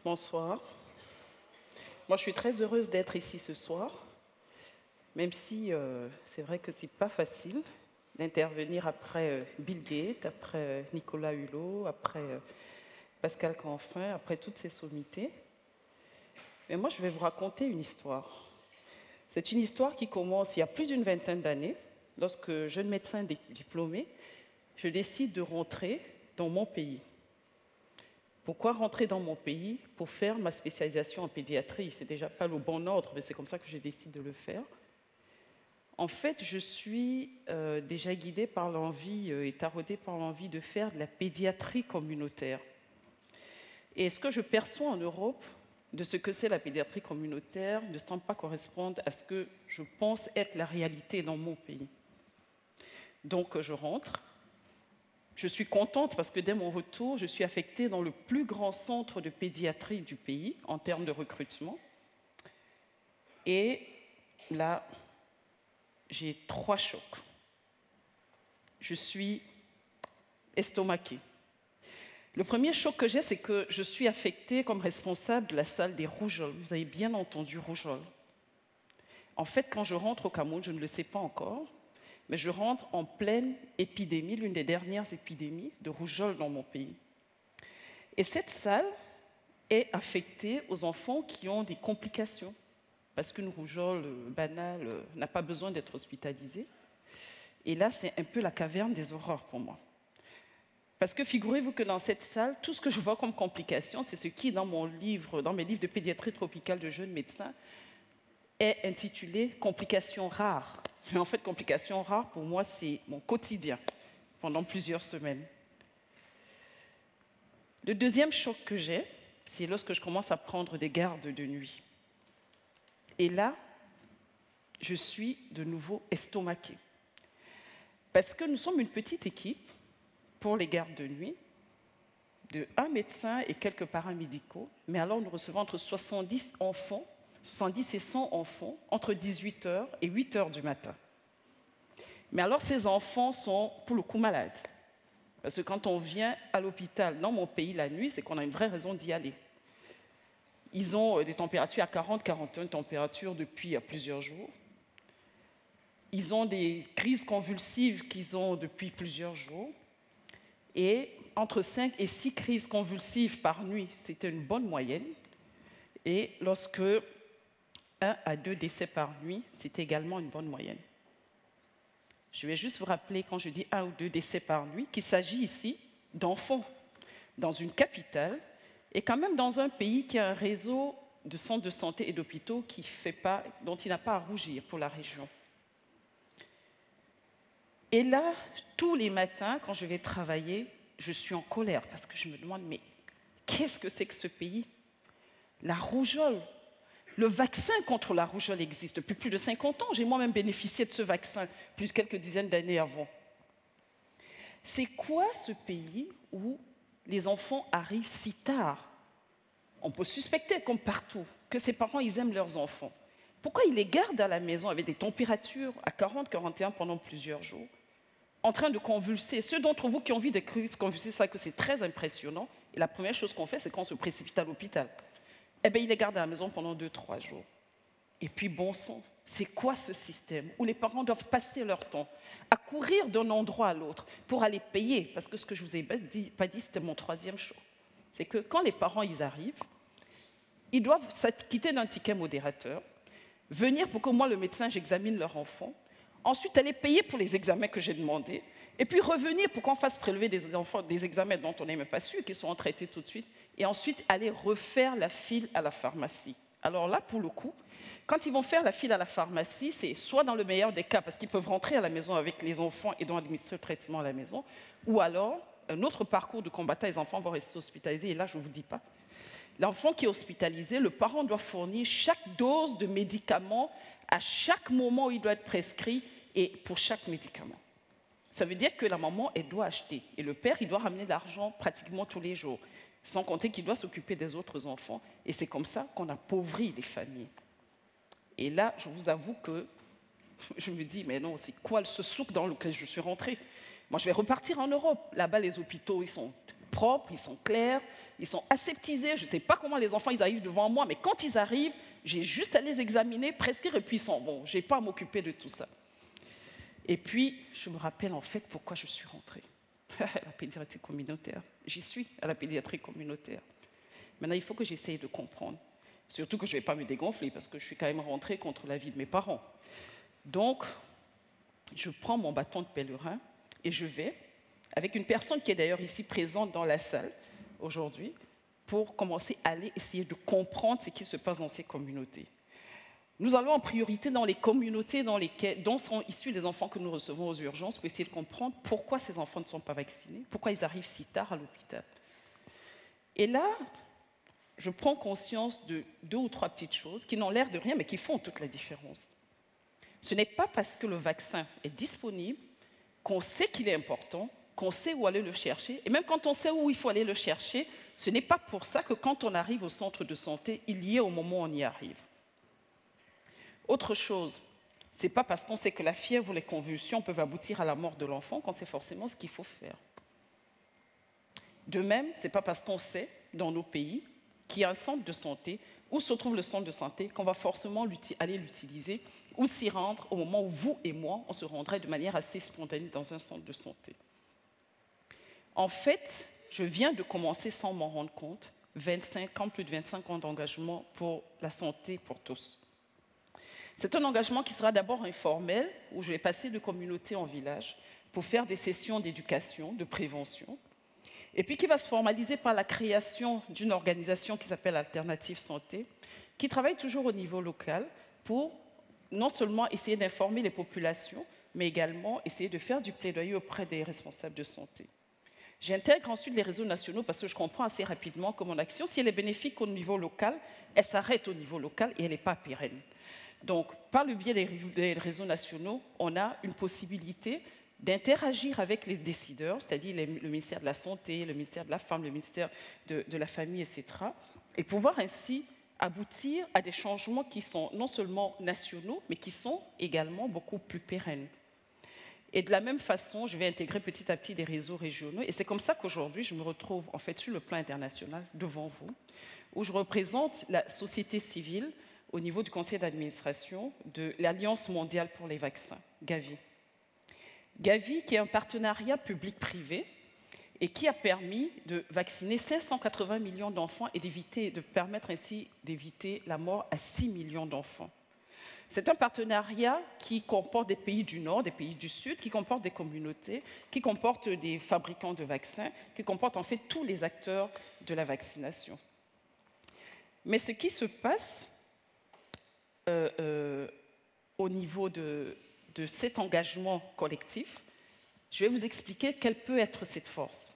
Bonsoir. Moi, je suis très heureuse d'être ici ce soir, même si c'est vrai que ce n'est pas facile d'intervenir après Bill Gates, après Nicolas Hulot, après Pascal Canfin, après toutes ces sommités. Mais moi, je vais vous raconter une histoire. C'est une histoire qui commence il y a plus d'une vingtaine d'années, lorsque, jeune médecin diplômé, je décide de rentrer dans mon pays. Pourquoi rentrer dans mon pays? Pour faire ma spécialisation en pédiatrie. C'est déjà pas le bon ordre, mais c'est comme ça que je décide de le faire. En fait, je suis déjà guidée par l'envie et taraudée par l'envie de faire de la pédiatrie communautaire. Et ce que je perçois en Europe de ce que c'est la pédiatrie communautaire ne semble pas correspondre à ce que je pense être la réalité dans mon pays. Donc, je rentre. Je suis contente parce que dès mon retour, je suis affectée dans le plus grand centre de pédiatrie du pays en termes de recrutement. Et là, j'ai 3 chocs. Je suis estomaquée. Le premier choc que j'ai, c'est que je suis affectée comme responsable de la salle des rougeoles. Vous avez bien entendu rougeole. En fait, quand je rentre au Cameroun, je ne le sais pas encore, mais je rentre en pleine épidémie, l'une des dernières épidémies de rougeole dans mon pays. Et cette salle est affectée aux enfants qui ont des complications, parce qu'une rougeole banale n'a pas besoin d'être hospitalisée. Et là, c'est un peu la caverne des horreurs pour moi. Parce que figurez-vous que dans cette salle, tout ce que je vois comme complications, c'est ce qui, dans mes livres de pédiatrie tropicale de jeunes médecins, est intitulé « Complications rares ». Mais en fait, complications rares, pour moi, c'est mon quotidien pendant plusieurs semaines. Le deuxième choc que j'ai, c'est lorsque je commence à prendre des gardes de nuit. Et là, je suis de nouveau estomaquée. Parce que nous sommes une petite équipe pour les gardes de nuit, de 1 médecin et quelques paramédicaux, mais alors nous recevons entre 70 et 100 enfants entre 18h et 8h du matin. Mais alors ces enfants sont pour le coup malades. Parce que quand on vient à l'hôpital dans mon pays la nuit, c'est qu'on a une vraie raison d'y aller. Ils ont des températures à 40-41 températures depuis plusieurs jours. Ils ont des crises convulsives qu'ils ont depuis plusieurs jours. Et entre 5 et 6 crises convulsives par nuit, c'était une bonne moyenne. Et lorsque 1 à 2 décès par nuit, c'était également une bonne moyenne. Je vais juste vous rappeler, quand je dis 1 ou 2 décès par nuit, qu'il s'agit ici d'enfants dans une capitale et quand même dans un pays qui a un réseau de centres de santé et d'hôpitaux dont il n'a pas à rougir pour la région. Et là, tous les matins, quand je vais travailler, je suis en colère parce que je me demande, mais qu'est-ce que c'est que ce pays? La rougeole. Le vaccin contre la rougeole existe depuis plus de 50 ans. J'ai moi-même bénéficié de ce vaccin plus quelques dizaines d'années avant. C'est quoi ce pays où les enfants arrivent si tard? On peut suspecter, comme partout, que ces parents, ils aiment leurs enfants. Pourquoi ils les gardent à la maison avec des températures à 40-41 pendant plusieurs jours, en train de convulser? Ceux d'entre vous qui ont vu des crises convulsives, c'est vrai que c'est très impressionnant. Et la première chose qu'on fait, c'est qu'on se précipite à l'hôpital. Eh bien, ils les gardent à la maison pendant 2-3 jours. Et puis, bon sang, c'est quoi ce système où les parents doivent passer leur temps à courir d'un endroit à l'autre pour aller payer? Parce que ce que je ne vous ai pas dit, c'était mon 3e choix. C'est que quand les parents ils arrivent, ils doivent s'acquitter d'un ticket modérateur, venir pour que moi, le médecin, j'examine leur enfant, ensuite aller payer pour les examens que j'ai demandés, et puis revenir pour qu'on fasse prélever des enfants, des examens dont on n'est même pas sûr, qui sont traités tout de suite, et ensuite aller refaire la file à la pharmacie. Alors là, pour le coup, quand ils vont faire la file à la pharmacie, c'est soit dans le meilleur des cas, parce qu'ils peuvent rentrer à la maison avec les enfants et donc administrer le traitement à la maison, ou alors un autre parcours de combattant, les enfants vont rester hospitalisés, et là, je ne vous dis pas. L'enfant qui est hospitalisé, le parent doit fournir chaque dose de médicament à chaque moment où il doit être prescrit et pour chaque médicament. Ça veut dire que la maman, elle doit acheter. Et le père, il doit ramener de l'argent pratiquement tous les jours. Sans compter qu'il doit s'occuper des autres enfants. Et c'est comme ça qu'on appauvrit les familles. Et là, je vous avoue que je me dis, mais non, c'est quoi ce souk dans lequel je suis rentrée? Moi, je vais repartir en Europe. Là-bas, les hôpitaux, ils sont propres, ils sont clairs, ils sont aseptisés. Je ne sais pas comment les enfants ils arrivent devant moi, mais quand ils arrivent, j'ai juste à les examiner, prescrire, et puis ils sont bons. Je n'ai pas à m'occuper de tout ça. Et puis, je me rappelle en fait pourquoi je suis rentrée à la pédiatrie communautaire. J'y suis à la pédiatrie communautaire. Maintenant, il faut que j'essaye de comprendre. Surtout que je ne vais pas me dégonfler parce que je suis quand même rentrée contre l'avis de mes parents. Donc, je prends mon bâton de pèlerin et je vais, avec une personne qui est d'ailleurs ici présente dans la salle aujourd'hui, pour commencer à aller essayer de comprendre ce qui se passe dans ces communautés. Nous allons en priorité dans les communautés dont sont issus les enfants que nous recevons aux urgences pour essayer de comprendre pourquoi ces enfants ne sont pas vaccinés, pourquoi ils arrivent si tard à l'hôpital. Et là, je prends conscience de 2 ou 3 petites choses qui n'ont l'air de rien, mais qui font toute la différence. Ce n'est pas parce que le vaccin est disponible qu'on sait qu'il est important, qu'on sait où aller le chercher. Et même quand on sait où il faut aller le chercher, ce n'est pas pour ça que quand on arrive au centre de santé, il y est au moment où on y arrive. Autre chose, ce n'est pas parce qu'on sait que la fièvre ou les convulsions peuvent aboutir à la mort de l'enfant qu'on sait forcément ce qu'il faut faire. De même, ce n'est pas parce qu'on sait, dans nos pays, qu'il y a un centre de santé, où se trouve le centre de santé, qu'on va forcément aller l'utiliser ou s'y rendre au moment où vous et moi, on se rendrait de manière assez spontanée dans un centre de santé. En fait, je viens de commencer sans m'en rendre compte, plus de 25 ans d'engagement pour la santé pour tous. C'est un engagement qui sera d'abord informel, où je vais passer de communauté en village pour faire des sessions d'éducation, de prévention, et puis qui va se formaliser par la création d'une organisation qui s'appelle Alternative Santé, qui travaille toujours au niveau local pour non seulement essayer d'informer les populations, mais également essayer de faire du plaidoyer auprès des responsables de santé. J'intègre ensuite les réseaux nationaux parce que je comprends assez rapidement que mon action, si elle est bénéfique au niveau local, elle s'arrête au niveau local et elle n'est pas pérenne. Donc, par le biais des réseaux nationaux, on a une possibilité d'interagir avec les décideurs, c'est-à-dire le ministère de la Santé, le ministère de la Femme, le ministère de la Famille, etc., et pouvoir ainsi aboutir à des changements qui sont non seulement nationaux, mais qui sont également beaucoup plus pérennes. Et de la même façon, je vais intégrer petit à petit des réseaux régionaux, et c'est comme ça qu'aujourd'hui, je me retrouve en fait sur le plan international devant vous, où je représente la société civile au niveau du conseil d'administration de l'Alliance mondiale pour les vaccins, Gavi. Gavi, qui est un partenariat public-privé et qui a permis de vacciner 580 millions d'enfants et de permettre ainsi d'éviter la mort à 6 millions d'enfants. C'est un partenariat qui comporte des pays du Nord, des pays du Sud, qui comporte des communautés, qui comporte des fabricants de vaccins, qui comporte en fait tous les acteurs de la vaccination. Mais ce qui se passe au niveau de cet engagement collectif, je vais vous expliquer quelle peut être cette force.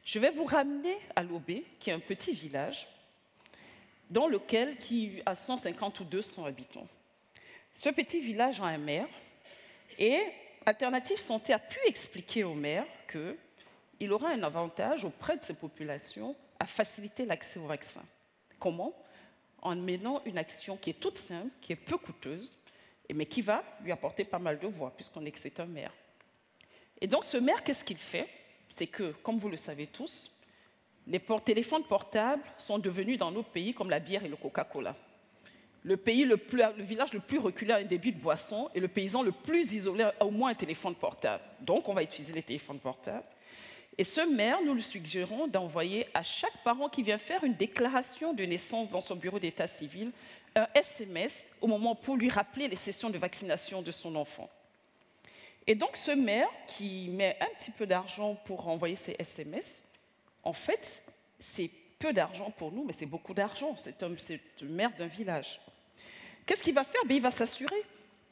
Je vais vous ramener à Lobé, qui est un petit village, dans lequel qui a 150 ou 200 habitants. Ce petit village a un maire, et Alternative Santé a pu expliquer au maire qu'il aura un avantage auprès de ces populations à faciliter l'accès au vaccin. Comment ? En menant une action qui est toute simple, qui est peu coûteuse, mais qui va lui apporter pas mal de voix, puisqu'on est que c'est un maire. Et donc ce maire, qu'est-ce qu'il fait? C'est que, comme vous le savez tous, les téléphones portables sont devenus dans nos pays comme la bière et le Coca-Cola. Le village le plus reculé a un débit de boisson et le paysan le plus isolé a au moins un téléphone portable. Donc on va utiliser les téléphones portables. Et ce maire, nous lui suggérons d'envoyer à chaque parent qui vient faire une déclaration de naissance dans son bureau d'état civil un SMS au moment pour lui rappeler les sessions de vaccination de son enfant. Et donc ce maire qui met un petit peu d'argent pour envoyer ces SMS, en fait, c'est peu d'argent pour nous, mais c'est beaucoup d'argent. C'est un maire d'un village. Qu'est-ce qu'il va faire? Il va s'assurer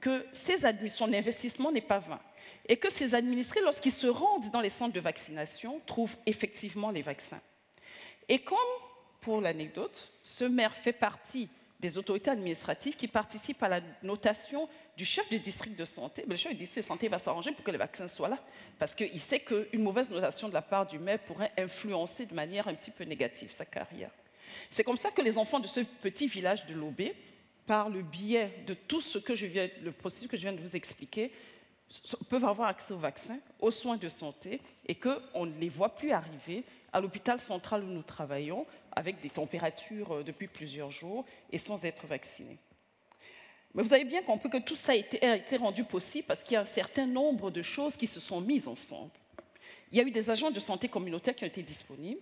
que son investissement n'est pas vain et que ses administrés, lorsqu'ils se rendent dans les centres de vaccination, trouvent effectivement les vaccins. Et comme, pour l'anecdote, ce maire fait partie des autorités administratives qui participent à la notation du chef du district de santé, le chef du district de santé va s'arranger pour que les vaccins soient là, parce qu'il sait qu'une mauvaise notation de la part du maire pourrait influencer de manière un petit peu négative sa carrière. C'est comme ça que les enfants de ce petit village de Lobé, par le biais de tout le processus que je viens de vous expliquer, peuvent avoir accès aux vaccins, aux soins de santé, et qu'on ne les voit plus arriver à l'hôpital central où nous travaillons, avec des températures depuis plusieurs jours et sans être vaccinés. Mais vous avez bien compris que tout ça a été rendu possible parce qu'il y a un certain nombre de choses qui se sont mises ensemble. Il y a eu des agents de santé communautaire qui ont été disponibles,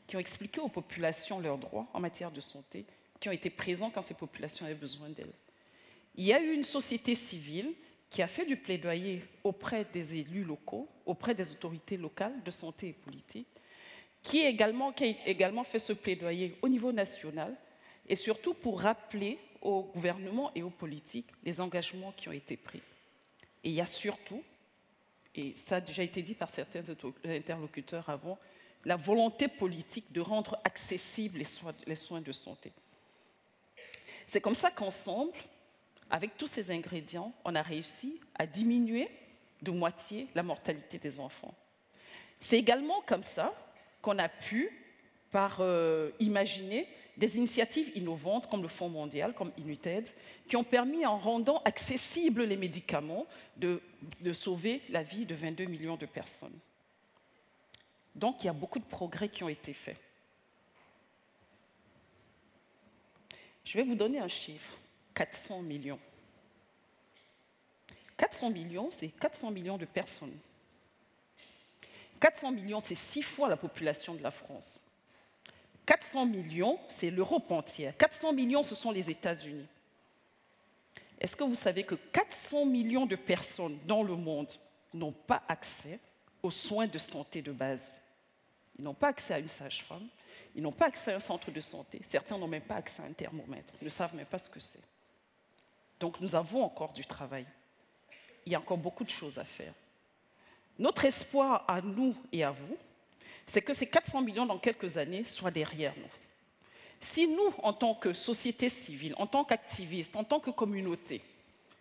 qui ont expliqué aux populations leurs droits en matière de santé, qui ont été présents quand ces populations avaient besoin d'elles. Il y a eu une société civile qui a fait du plaidoyer auprès des élus locaux, auprès des autorités locales de santé et politique, qui a également fait ce plaidoyer au niveau national, et surtout pour rappeler au gouvernement et aux politiques les engagements qui ont été pris. Et il y a surtout, et ça a déjà été dit par certains interlocuteurs avant, la volonté politique de rendre accessibles les soins de santé. C'est comme ça qu'ensemble, avec tous ces ingrédients, on a réussi à diminuer de moitié la mortalité des enfants. C'est également comme ça qu'on a pu, imaginer des initiatives innovantes comme le Fonds mondial, comme United, qui ont permis, en rendant accessibles les médicaments, de sauver la vie de 22 millions de personnes. Donc, il y a beaucoup de progrès qui ont été faits. Je vais vous donner un chiffre, 400 millions. 400 millions, c'est 400 millions de personnes. 400 millions, c'est 6 fois la population de la France. 400 millions, c'est l'Europe entière. 400 millions, ce sont les États-Unis. Est-ce que vous savez que 400 millions de personnes dans le monde n'ont pas accès aux soins de santé de base? Ils n'ont pas accès à une sage-femme, ils n'ont pas accès à un centre de santé. Certains n'ont même pas accès à un thermomètre, ils ne savent même pas ce que c'est. Donc nous avons encore du travail. Il y a encore beaucoup de choses à faire. Notre espoir à nous et à vous, c'est que ces 400 millions dans quelques années soient derrière nous. Si nous, en tant que société civile, en tant qu'activistes, en tant que communauté,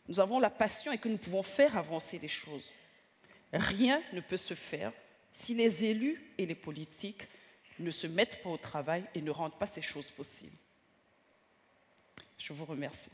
nous avons la passion et que nous pouvons faire avancer les choses, rien ne peut se faire si les élus et les politiques ne se mettent pas au travail et ne rendent pas ces choses possibles. Je vous remercie.